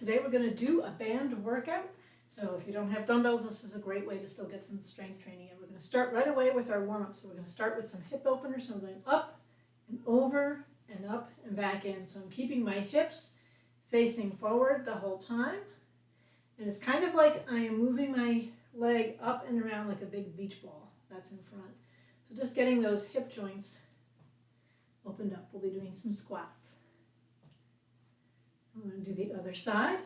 Today we're going to do a band workout. So if you don't have dumbbells, this is a great way to still get some strength training in. We're going to start right away with our warm-up. So we're going to start with some hip openers. So I'm going up and over and up and back in. So I'm keeping my hips facing forward the whole time. And it's kind of like I am moving my leg up and around like a big beach ball that's in front. So just getting those hip joints opened up. We'll be doing some squats. I'm going to do the other side.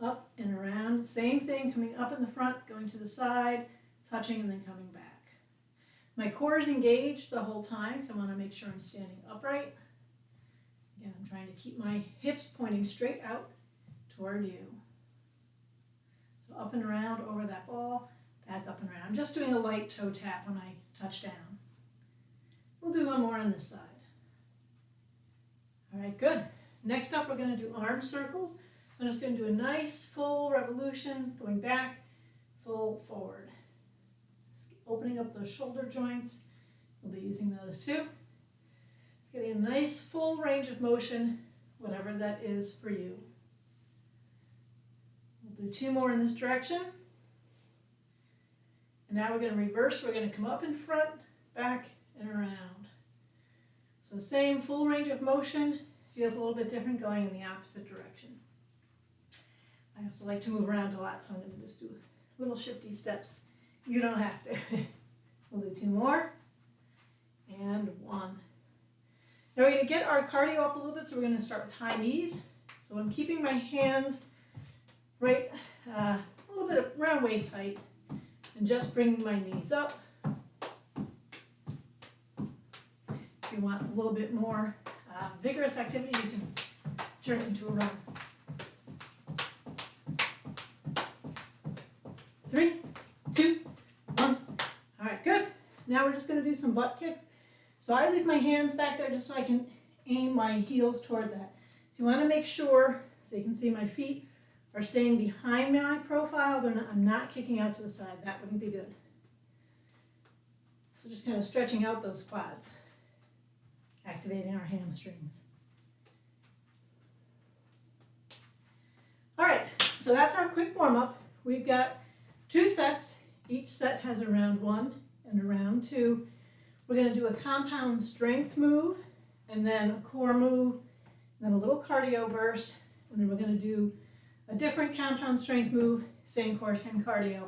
Up and around. Same thing, coming up in the front, going to the side, touching, and then coming back. My core is engaged the whole time, so I want to make sure I'm standing upright. Again, I'm trying to keep my hips pointing straight out toward you. So up and around over that ball, back up and around. I'm just doing a light toe tap when I touch down. We'll do one more on this side. All right, good. Next up, we're going to do arm circles. So I'm just going to do a nice full revolution, going back, full forward. Just opening up those shoulder joints. We'll be using those too. It's getting a nice full range of motion, whatever that is for you. We'll do two more in this direction. And now we're going to reverse. We're going to come up in front, back, and around. So same full range of motion. Feels a little bit different going in the opposite direction. I also like to move around a lot, so I'm going to just do little shifty steps. You don't have to. We'll do two more. And one. Now we're going to get our cardio up a little bit, so we're going to start with high knees. So I'm keeping my hands right a little bit around waist height and just bringing my knees up. If you want a little bit more vigorous activity, you can turn it into a run. 3, 2, 1. All right, good. Now we're just going to do some butt kicks. So I leave my hands back there just so I can aim my heels toward that. So you want to make sure, so you can see my feet are staying behind my profile. I'm not kicking out to the side. That wouldn't be good. So just kind of stretching out those quads. Activating our hamstrings. All right, so that's our quick warm-up. We've got 2 sets. Each set has a round 1 and a round 2. We're going to do a compound strength move, and then a core move, and then a little cardio burst, and then we're going to do a different compound strength move, same core, same cardio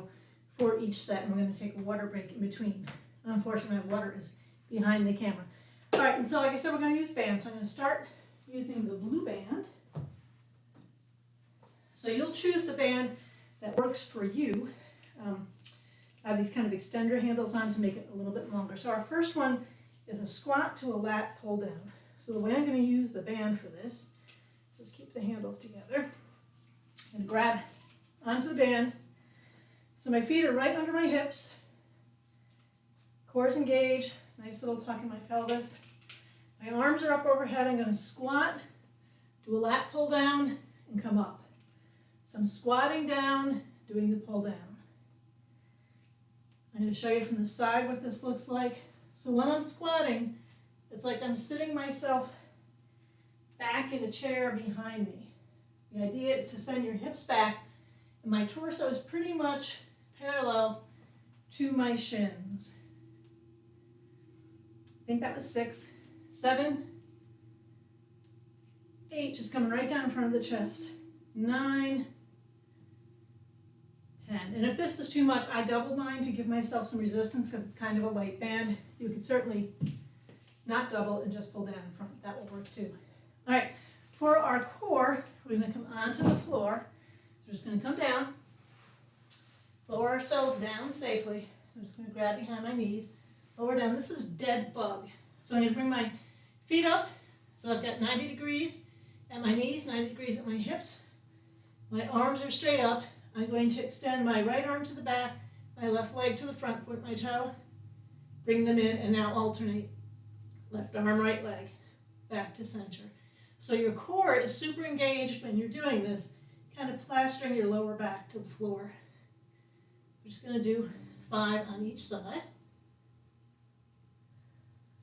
for each set, and we're going to take a water break in between. Unfortunately, my water is behind the camera. All right, and so like I said, we're going to use bands. So I'm going to start using the blue band. So you'll choose the band that works for you. I have these kind of extender handles on to make it a little bit longer. So our first one is a squat to a lat pull down. So the way I'm going to use the band for this, just keep the handles together and grab onto the band. So my feet are right under my hips. Core's engaged. Nice little tuck in my pelvis. My arms are up overhead. I'm going to squat, do a lat pull down, and come up. So I'm squatting down, doing the pull down. I'm going to show you from the side what this looks like. So when I'm squatting, it's like I'm sitting myself back in a chair behind me. The idea is to send your hips back, and my torso is pretty much parallel to my shins. I think that was 6, 7, 8, just coming right down in front of the chest. 9, 10. And if this is too much, I double mine to give myself some resistance because it's kind of a light band. You could certainly not double and just pull down in front. That will work too. All right, for our core, we're going to come onto the floor. We're just going to come down, lower ourselves down safely. So I'm just going to grab behind my knees. Lower down. This is dead bug. So I'm going to bring my feet up. So I've got 90 degrees at my knees, 90 degrees at my hips. My arms are straight up. I'm going to extend my right arm to the back, my left leg to the front, point my toe, bring them in, and now alternate. Left arm, right leg, back to center. So your core is super engaged when you're doing this, kind of plastering your lower back to the floor. We're just going to do 5 on each side.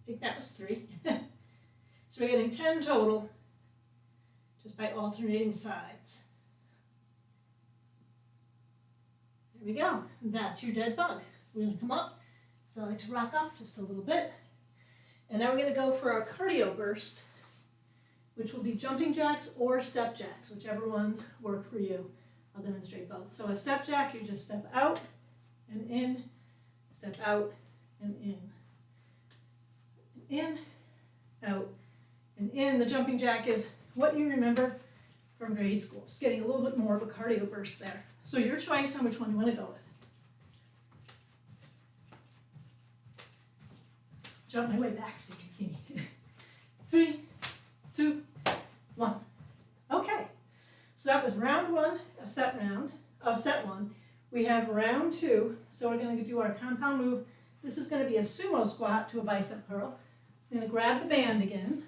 I think that was 3. So we're getting 10 total just by alternating sides. There we go. That's your dead bug. So we're going to come up. So I like to rock up just a little bit. And now we're going to go for our cardio burst, which will be jumping jacks or step jacks, whichever ones work for you. I'll demonstrate both. So a step jack, you just step out and in, step out and in, out and in. The jumping jack is what you remember from grade school. Just getting a little bit more of a cardio burst there. So your choice on which one you want to go with. Jump my way back so you can see me. 3, 2, 1. Okay. So that was round one of set one. We have round two. So we're going to do our compound move. This is going to be a sumo squat to a bicep curl. So I'm going to grab the band again.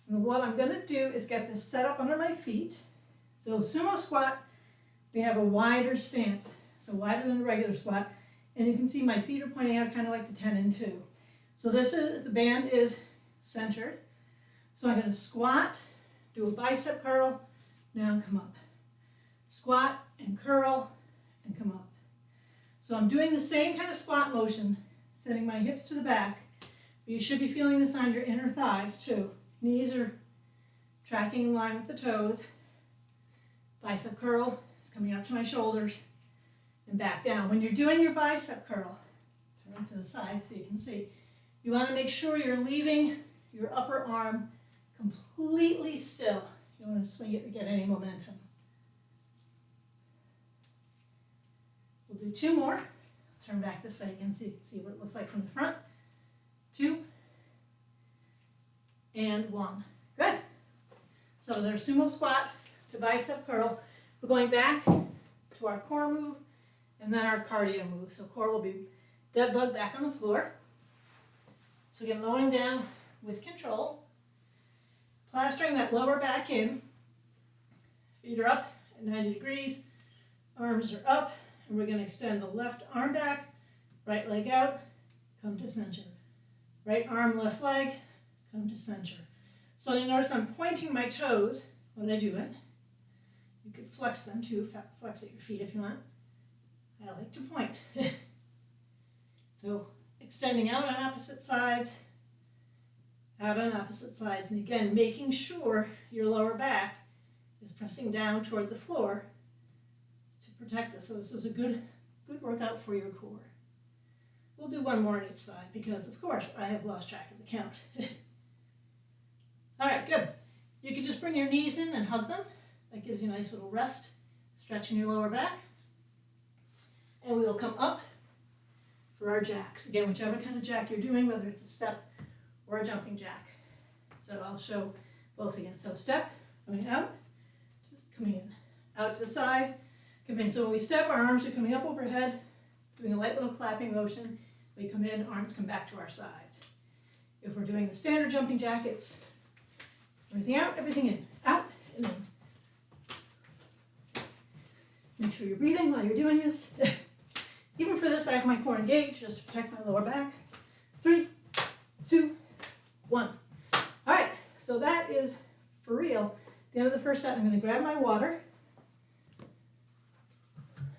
And what I'm going to do is get this set up under my feet. So sumo squat, we have a wider stance. So wider than a regular squat. And you can see my feet are pointing out kind of like the 10 and 2. So the band is centered. So I'm going to squat, do a bicep curl, now come up. Squat and curl and come up. So I'm doing the same kind of squat motion, sending my hips to the back. But you should be feeling this on your inner thighs too. Knees are tracking in line with the toes. Bicep curl is coming up to my shoulders and back down. When you're doing your bicep curl, turn to the side so you can see, you want to make sure you're leaving your upper arm completely still. You don't want to swing it to get any momentum. We'll do 2 more. Turn back this way again so you can see what it looks like from the front. 2 and 1. Good. So there's sumo squat to bicep curl. We're going back to our core move and then our cardio move. So core will be dead bug back on the floor. So again, lowering down with control. Plastering that lower back in. Feet are up at 90 degrees. Arms are up. And we're going to extend the left arm back, right leg out, come to center. Right arm, left leg, come to center. So you notice I'm pointing my toes when I do it. You could flex them too, flex at your feet if you want. I like to point. So extending out on opposite sides, out on opposite sides. And again, making sure your lower back is pressing down toward the floor to protect us. So this is a good workout for your core. We'll do 1 more on each side because, of course, I have lost track of the count. All right, good. You can just bring your knees in and hug them. That gives you a nice little rest, stretching your lower back. And we will come up for our jacks. Again, whichever kind of jack you're doing, whether it's a step or a jumping jack. So I'll show both again. So step, going out, just coming in. Out to the side, come in. So when we step, our arms are coming up overhead, doing a light little clapping motion. We come in, arms come back to our sides. If we're doing the standard jumping jack, it's everything out, everything in. Out and in. Make sure you're breathing while you're doing this. Even for this, I have my core engaged just to protect my lower back. 3, 2, 1. All right, so that is for real. At the end of the first set, I'm going to grab my water.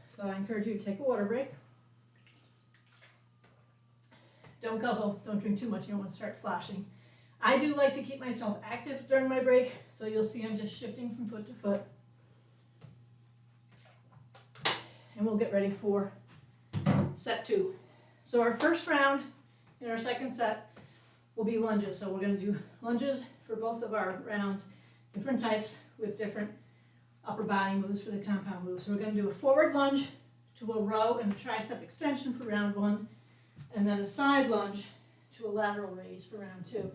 So I encourage you to take a water break. Don't guzzle, don't drink too much, you don't want to start sloshing. I do like to keep myself active during my break, so you'll see I'm just shifting from foot to foot. And we'll get ready for set 2. So our first round in our second set will be lunges. So we're going to do lunges for both of our rounds, different types with different upper body moves for the compound moves. So we're going to do a forward lunge to a row and a tricep extension for round 1, and then a side lunge to a lateral raise for round 2.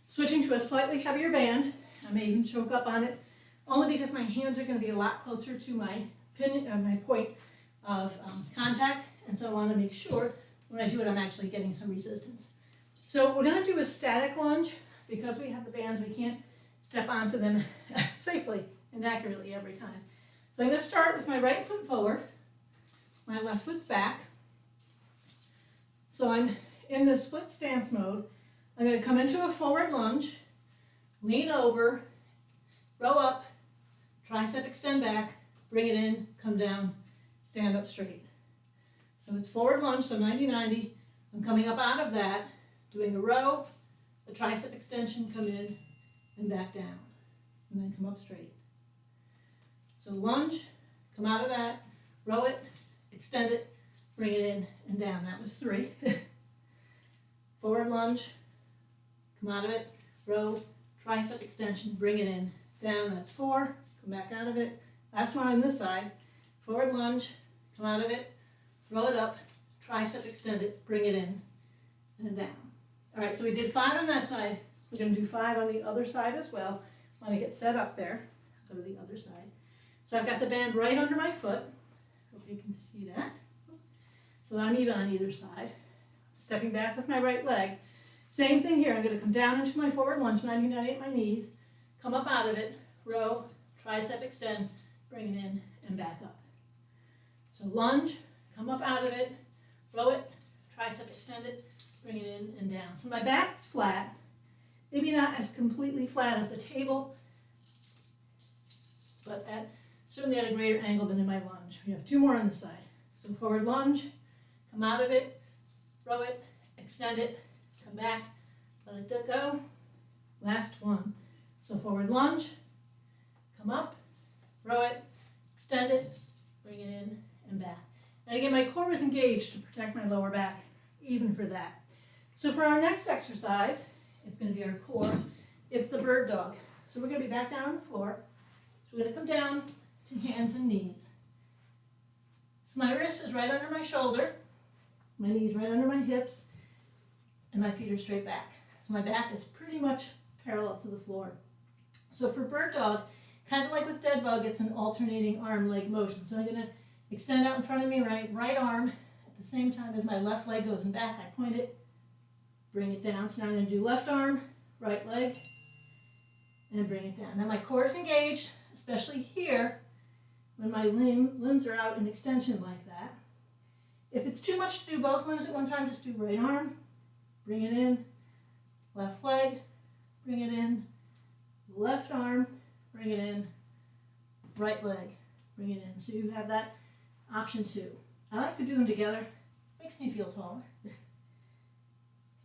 Switching to a slightly heavier band. I may even choke up on it, only because my hands are going to be a lot closer to my my point of contact, and so I want to make sure when I do it I'm actually getting some resistance. So we're going to do a static lunge. Because we have the bands, we can't step onto them safely and accurately every time. So I'm going to start with my right foot forward, my left foot's back. So I'm in the split stance mode. I'm going to come into a forward lunge, lean over, row up, tricep extend back, bring it in, come down, stand up straight. So it's forward lunge, so 90-90. I'm coming up out of that, doing a row, a tricep extension, come in, and back down. And then come up straight. So lunge, come out of that, row it, extend it, bring it in and down. That was 3. Forward lunge, come out of it, row, tricep extension, bring it in, down. That's 4. Come back out of it. Last one on this side. Forward lunge, come out of it, row it up, tricep extend it, bring it in and down. All right, so we did 5 on that side. We're going to do 5 on the other side as well. When I get set up there, go to the other side. So I've got the band right under my foot. Hope you can see that. So I'm even on either side. Stepping back with my right leg. Same thing here. I'm going to come down into my forward lunge, 90-90 at my knees. Come up out of it, row, tricep extend, bring it in and back up. So lunge, come up out of it, row it, tricep extend it, bring it in and down. So my back's flat. Maybe not as completely flat as a table, but certainly at a greater angle than in my lunge. We have 2 more on this side. So forward lunge, come out of it, row it, extend it, come back, let it go. Last one. So forward lunge, come up, row it, extend it, bring it in and back. And again, my core is engaged to protect my lower back, even for that. So for our next exercise, it's going to be our core. It's the bird dog. So we're going to be back down on the floor. So we're going to come down to hands and knees. So my wrist is right under my shoulder, my knees right under my hips, and my feet are straight back. So my back is pretty much parallel to the floor. So for bird dog, kind of like with dead bug, it's an alternating arm-leg motion. So I'm going to extend out in front of me, right arm, at the same time as my left leg goes in back. I point it, bring it down. So now I'm going to do left arm, right leg, and bring it down. Now my core is engaged, especially here, when my limbs are out in extension like that. If it's too much to do both limbs at one time, just do right arm, bring it in, left leg, bring it in, left arm, bring it in, right leg, bring it in. So you have that option too. I like to do them together. Makes me feel taller.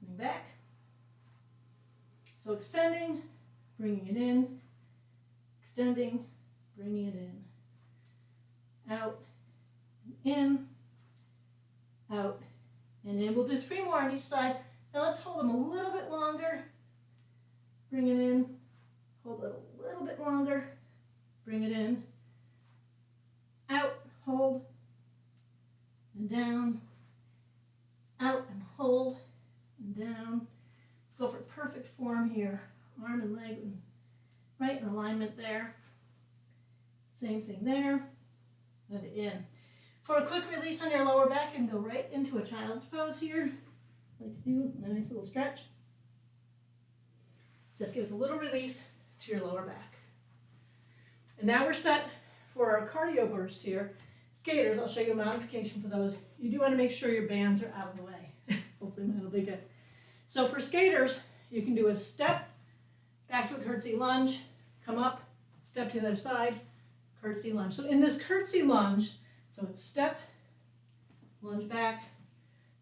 Coming back. So extending, bringing it in, extending, bringing it in, out, in, out, and in. We'll do 3 more on each side. Now let's hold them a little bit longer. Bring it in, hold it a little bit longer, bring it in, out, hold, and down, out and hold, and down. Let's go for perfect form here. Arm and leg right in alignment there. Same thing there, and in. For a quick release on your lower back, you can go right into a child's pose here. I like to do a nice little stretch. Just gives a little release to your lower back. And now we're set for our cardio burst here. Skaters, I'll show you a modification for those. You do want to make sure your bands are out of the way. Hopefully mine will be good. So for skaters, you can do a step, back to a curtsy lunge, come up, step to the other side, curtsy lunge. So in this curtsy lunge, so it's step, lunge back,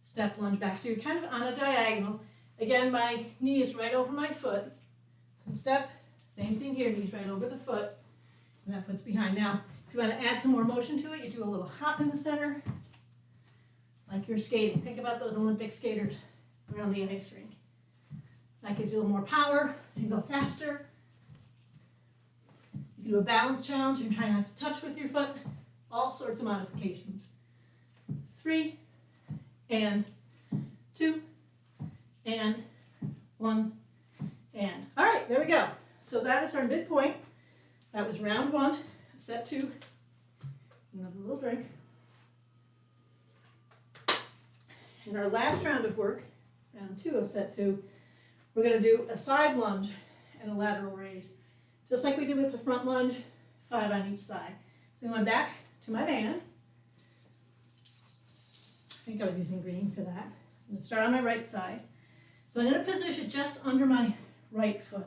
step, lunge back. So you're kind of on a diagonal. Again, my knee is right over my foot. So step, same thing here, knees right over the foot, and that foot's behind. Now, if you want to add some more motion to it, you do a little hop in the center, like you're skating. Think about those Olympic skaters around the ice rink. That gives you a little more power. You can go faster. You can do a balance challenge and try not to touch with your foot. All sorts of modifications. 3, and 2, and 1, and. All right, there we go. So that is our midpoint. That was round 1, set 2. Another little drink. In our last round of work, round 2 of set 2, we're going to do a side lunge and a lateral raise. Just like we did with the front lunge, 5 on each side. So I went back to my band. I think I was using green for that. I'm going to start on my right side. So I'm going to position just under my right foot.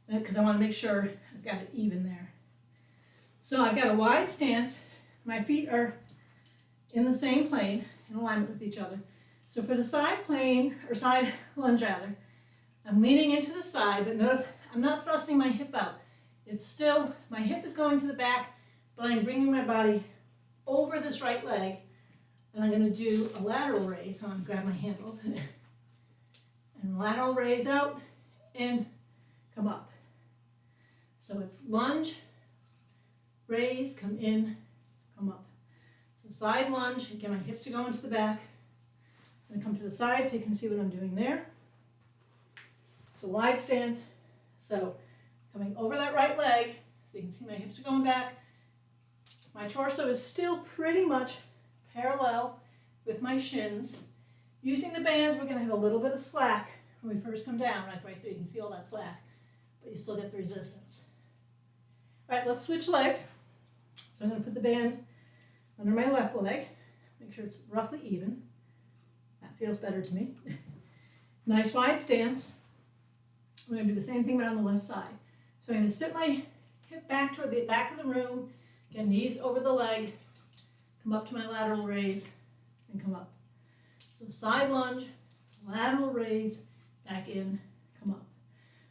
because I want to make sure I've got it even there. So I've got a wide stance. My feet are in the same plane, in alignment with each other. So for the side plane, or side lunge rather, I'm leaning into the side, but notice I'm not thrusting my hip out. It's still, my hip is going to the back, but I'm bringing my body over this right leg, and I'm going to do a lateral raise. So I'm going to grab my handles, and lateral raise out, and come up. So it's lunge, raise, come in, come up. So side lunge, again my hips are going to the back. I'm going to come to the side so you can see what I'm doing there. So wide stance, so coming over that right leg, so you can see my hips are going back. My torso is still pretty much parallel with my shins. Using the bands, we're going to have a little bit of slack when we first come down, right there, you can see all that slack, but you still get the resistance. All right, let's switch legs. So I'm going to put the band under my left leg, make sure it's roughly even. That feels better to me. Nice wide stance. We're going to do the same thing but on the left side. So I'm going to sit my hip back toward the back of the room, again, knees over the leg, come up to my lateral raise, and come up. So side lunge, lateral raise, back in, come up.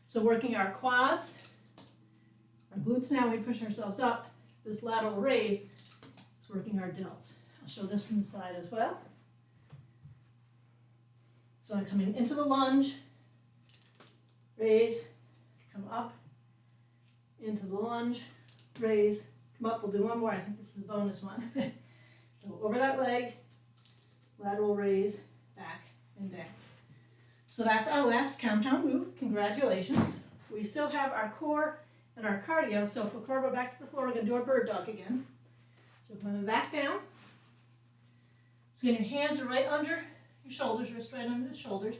So working our quads, our glutes now, we push ourselves up. This lateral raise is working our delts. I'll show this from the side as well. So I'm coming into the lunge, raise, come up, into the lunge, raise, come up. We'll do one more. I think this is a bonus one. So over that leg, lateral raise, back and down. So that's our last compound move. Congratulations. We still have our core and our cardio. So for core, go back to the floor. We're going to do our bird dog again. So coming back down. So your hands are right under your shoulders, wrist right under the shoulders.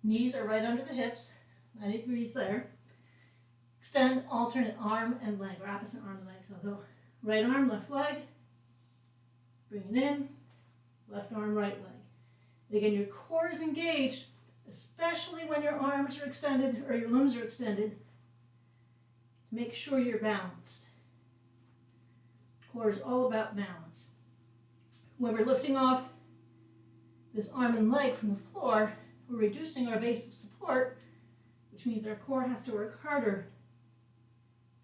Knees are right under the hips, 90 degrees there. Extend alternate arm and leg, or opposite arm and leg. So go right arm, left leg, bring it in, left arm, right leg. And again, your core is engaged, especially when your arms are extended or your limbs are extended. Make sure you're balanced. Core is all about balance. When we're lifting off this arm and leg from the floor, we're reducing our base of support, which means our core has to work harder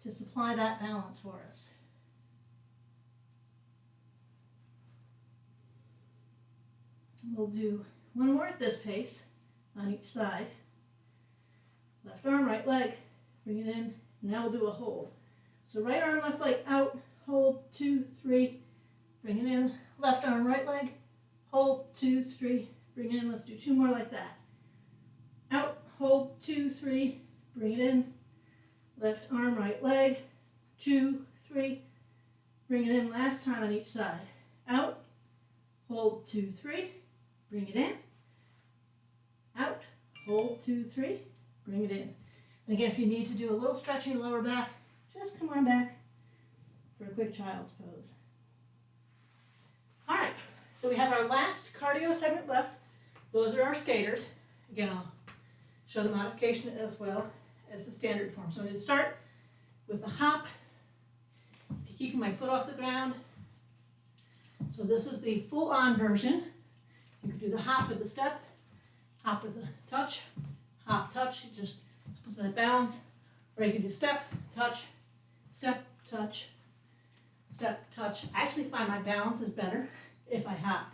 to supply that balance for us. We'll do one more at this pace on each side. Left arm, right leg, bring it in. Now we'll do a hold. So right arm, left leg out, hold, 2, 3, bring it in. Left arm, right leg, hold, 2, 3, bring it in. Let's do 2 more like that. Out, hold, 2, 3, bring it in. Left arm, right leg, 2, 3, bring it in. Last time on each side. Out, hold, 2, 3, bring it in. Out, hold, 2, 3, bring it in. And again, if you need to do a little stretch in your lower back, just come on back for a quick child's pose. All right, so we have our last cardio segment left. Those are our skaters. Again, I'll show the modification as well as the standard form. So I'm going to start with the hop, keeping my foot off the ground. So this is the full-on version. You could do the hop with the step, hop with the touch, hop, touch, it just helps that balance. Or you can do step, touch, step, touch, step, touch. I actually find my balance is better if I hop.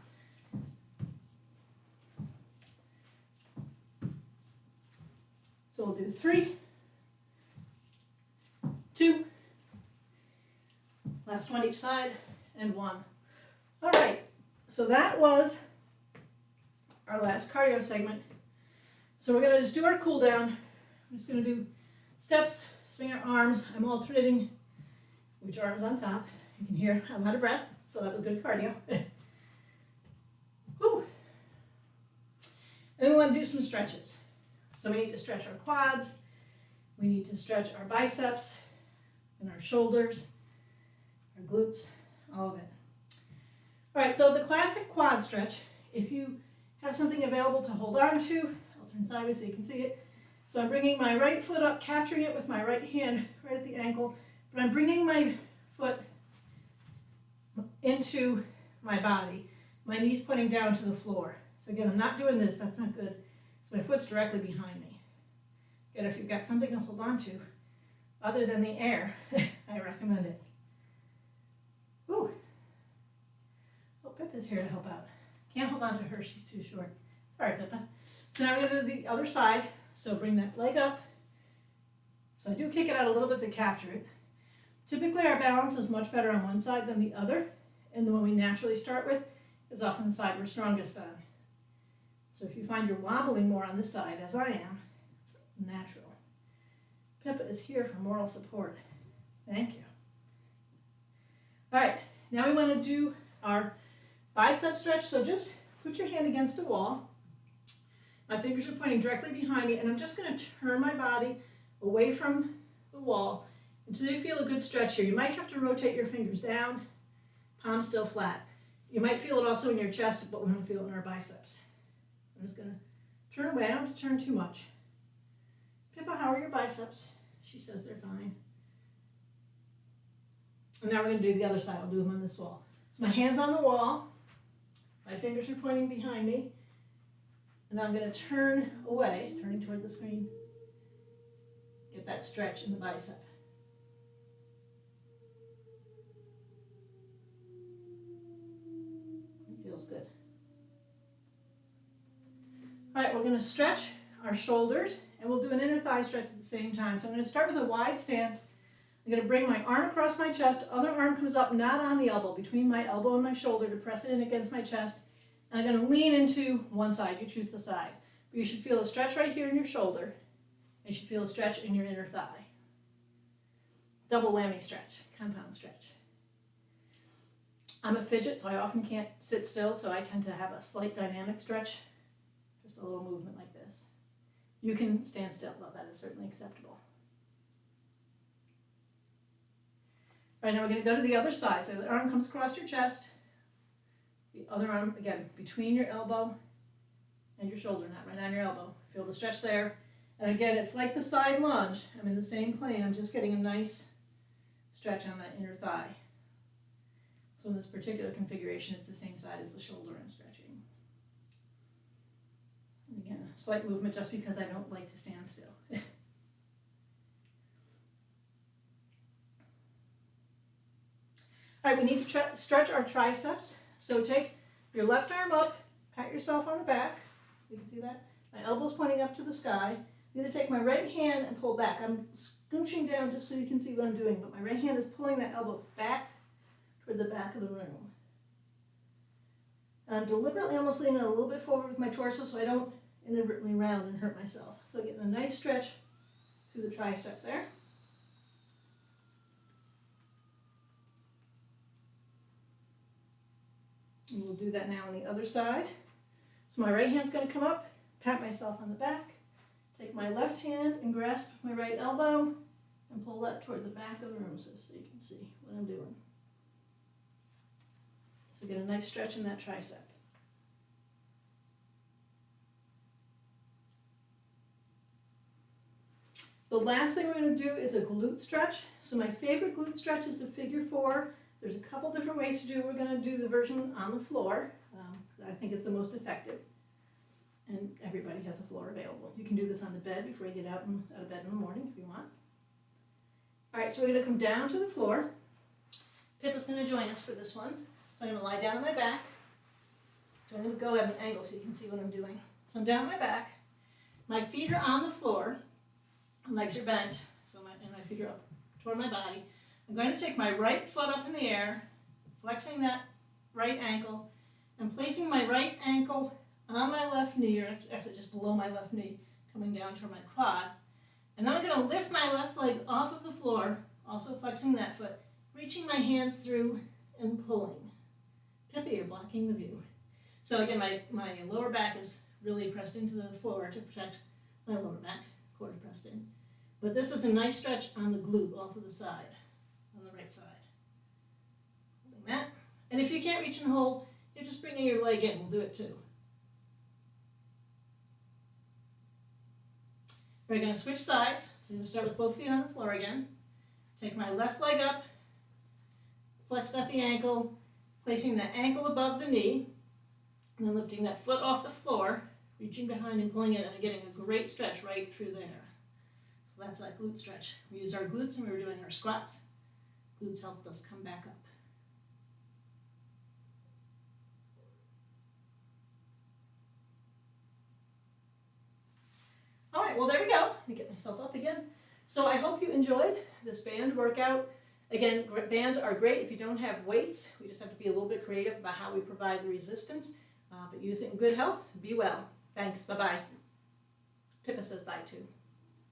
So we'll do 3, 2, last one each side, and 1. All right, so that was our last cardio segment. So we're going to just do our cool down. I'm just going to do steps, swing our arms. I'm alternating which arm is on top. You can hear I'm out of breath, so that was good cardio. Whew. And then we want to do some stretches. So we need to stretch our quads, we need to stretch our biceps and our shoulders, our glutes, all of it. All right, so the classic quad stretch, if you have something available to hold on to, I'll turn sideways so you can see it. So I'm bringing my right foot up, capturing it with my right hand right at the ankle, but I'm bringing my foot into my body. My knee's pointing down to the floor. So again, I'm not doing this, that's not good. So my foot's directly behind me. Again, if you've got something to hold on to, other than the air, I recommend it. Woo. Oh, Pippa's here to help out. Can't hold on to her, she's too short. All right, Pippa. So now we're going to do the other side. So bring that leg up. So I do kick it out a little bit to capture it. Typically our balance is much better on one side than the other, and the one we naturally start with is often the side we're strongest on. So if you find you're wobbling more on this side, as I am, it's natural. Pippa is here for moral support. Thank you. All right, now we want to do our bicep stretch. So just put your hand against the wall. My fingers are pointing directly behind me, and I'm just going to turn my body away from the wall until you feel a good stretch here. You might have to rotate your fingers down, palms still flat. You might feel it also in your chest, but we're going to feel it in our biceps. I'm just going to turn away. I don't have to turn too much. Pippa, how are your biceps? She says they're fine. And now we're going to do the other side. I'll do them on this wall. So my hand's on the wall. My fingers are pointing behind me. And now I'm going to turn away, turning toward the screen. Get that stretch in the bicep. It feels good. All right, we're going to stretch our shoulders, and we'll do an inner thigh stretch at the same time. So I'm going to start with a wide stance. I'm going to bring my arm across my chest. Other arm comes up, not on the elbow, between my elbow and my shoulder to press it in against my chest. And I'm going to lean into one side. You choose the side. But you should feel a stretch right here in your shoulder. You should feel a stretch in your inner thigh. Double whammy stretch, compound stretch. I'm a fidget, so I often can't sit still, so I tend to have a slight dynamic stretch. Just a little movement like this. You can stand still, though. That is certainly acceptable. All right, now we're going to go to the other side. So the arm comes across your chest. The other arm, again, between your elbow and your shoulder, not right on your elbow. Feel the stretch there. And again, it's like the side lunge. I'm in the same plane. I'm just getting a nice stretch on that inner thigh. So in this particular configuration, it's the same side as the shoulder I'm stretching. And again, a slight movement just because I don't like to stand still. All right, we need to stretch our triceps. So take your left arm up, pat yourself on the back. So you can see that. My elbow's pointing up to the sky. I'm going to take my right hand and pull back. I'm scooching down just so you can see what I'm doing, but my right hand is pulling that elbow back toward the back of the room. And I'm deliberately almost leaning a little bit forward with my torso so I don't inadvertently round and hurt myself. So getting a nice stretch through the tricep there. And we'll do that now on the other side. So my right hand's going to come up, pat myself on the back, take my left hand and grasp my right elbow and pull that toward the back of the room so you can see what I'm doing. So get a nice stretch in that tricep. The last thing we're going to do is a glute stretch. So my favorite glute stretch is the figure 4. There's a couple different ways to do it. We're going to do the version on the floor. I think it's the most effective. And everybody has a floor available. You can do this on the bed before you get out of bed in the morning if you want. All right, so we're going to come down to the floor. Pippa's going to join us for this one. So I'm going to lie down on my back. So I'm going to go at an angle so you can see what I'm doing. So I'm down on my back. My feet are on the floor. My legs are bent, and my feet are up toward my body. I'm going to take my right foot up in the air, flexing that right ankle, and placing my right ankle on my left knee, or actually just below my left knee, coming down toward my quad. And then I'm going to lift my left leg off of the floor, also flexing that foot, reaching my hands through and pulling. Pippa, you're blocking the view. So again, my lower back is really pressed into the floor to protect my lower back, quarter pressed in. But this is a nice stretch on the glute off of the side, on the right side. Holding that. And if you can't reach and hold, you're just bringing your leg in. We'll do it too. We're going to switch sides. So I'm going to start with both feet on the floor again. Take my left leg up, flexed at the ankle, placing the ankle above the knee, and then lifting that foot off the floor, reaching behind and pulling it, and getting a great stretch right through there. So that's that glute stretch. We used our glutes when we were doing our squats. Glutes helped us come back up. All right, well, there we go. Let me get myself up again. So I hope you enjoyed this band workout. Again, bands are great if you don't have weights. We just have to be a little bit creative about how we provide the resistance. But use it in good health. Be well. Thanks. Bye-bye. Pippa says bye too.